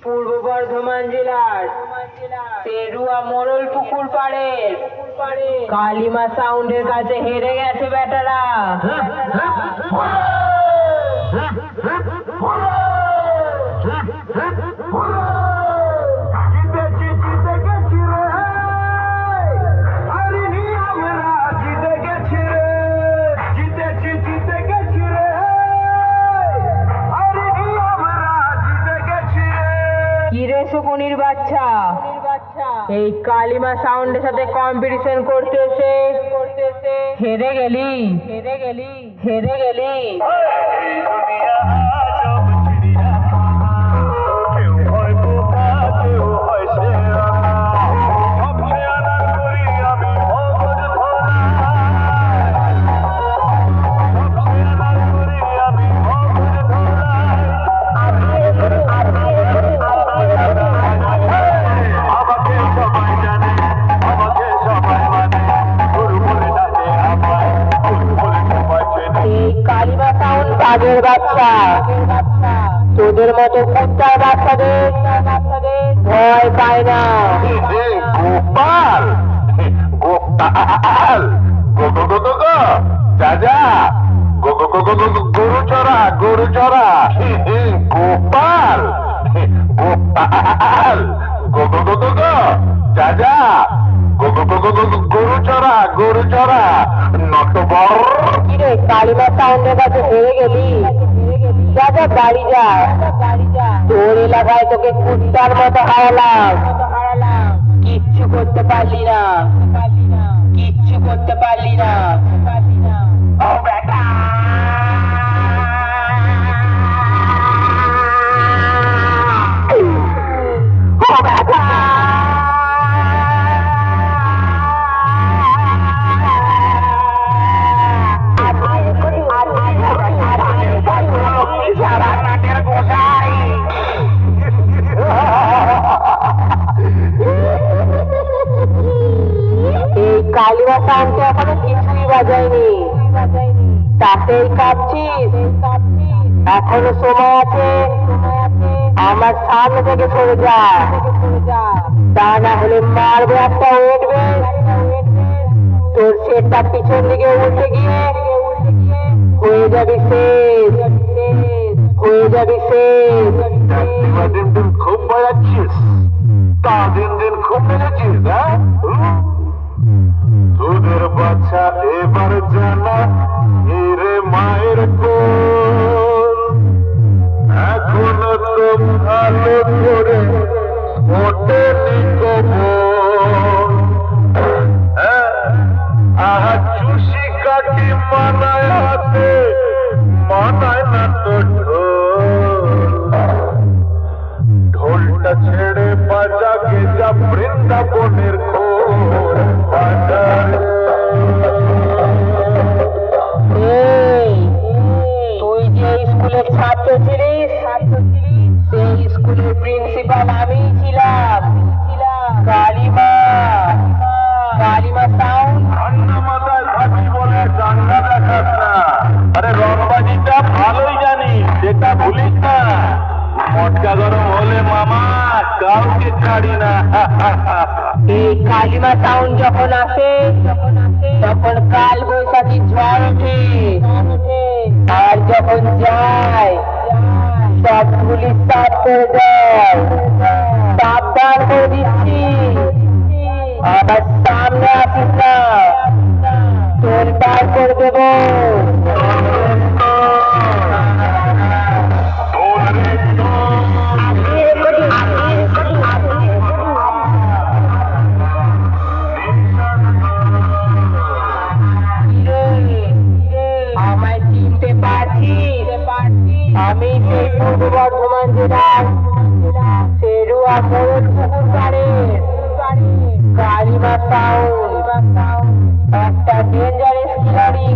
পূর্ব বর্ধমান জেলার তেরুয়া মোড়ল পুকুর পাড়ের কালিমা সাউন্ডের কাছে হেরে গেছে বেটারা। শকুনির বাচ্চা এই কালিমা সাউন্ডের সাথে কম্পিটিশন করতে এসে হেরে গেলি। বাঘের বাচ্চা তোদের মতো কুত্তার বাচ্চাদের ভয় পায় না। গোপাল যা গরু চড়া গোপাল যা গরু চড়া নটবর। কিরে কালিমা সাউন্ডের কাছে হেরে গেলি? যা বাড়ি যা, তোর এলাকায় তোকে কুত্তার মতো হারালাম, কিচ্ছু করতে পারলি না। ও বেটা কালিমা সাউন্ড এখনো কিছুই বাজায়নি, তাতেই কাঁপছিস? এখনো সময় আছে, আমার সামনে থেকে সরে যা, তা না হলে মারবে একটা উঠবে, তোর সেটটা পিছন দিকে উঠে গিয়ে হয়ে যাবি শেষ। খুব বাজাচ্ছিস, তা দিন খুব মেরেছিস। তোদের বাচ্চা এবার জানা এরে মায়ের কোল, এখনো তো ভালো করে ওঠেনি কবল। আহা চুষি কাটি মানায় হাতে, মানায় না তো ঢোলটা ছেড়ে বাজাকে যা বৃন্দাবনের খোল। তুই যে স্কুলের ছাত্র ছিলিস, সেই স্কুলের প্রিন্সিপাল আমি ছিলাম। কালিমা সাউন্ড মাথায় থাকি বলে জানলা দেখাস না। আরে রংবাজিটা ভালোই জানি, সেটা ভুলিস না। মটকা গরম হলে মামা কাউকে ছাড়ি না। এই কালিমা সাউন্ড যখন আসে তখন কাল বৈশাখী ঝড় ওঠে, আর যখন যায় সব পুলিশ সাফ করে দেয়। সাবধান করে দিচ্ছি, আবার সামনে আসিস না, তোর বার করে দেবো। আমি সেই পূর্ব বর্ধমান জেলার তেরুয়া মোড়ল পুকুর পাড়ের কালিমা সাউন্ড, একটা ডেঞ্জারাস খিলাড়ি।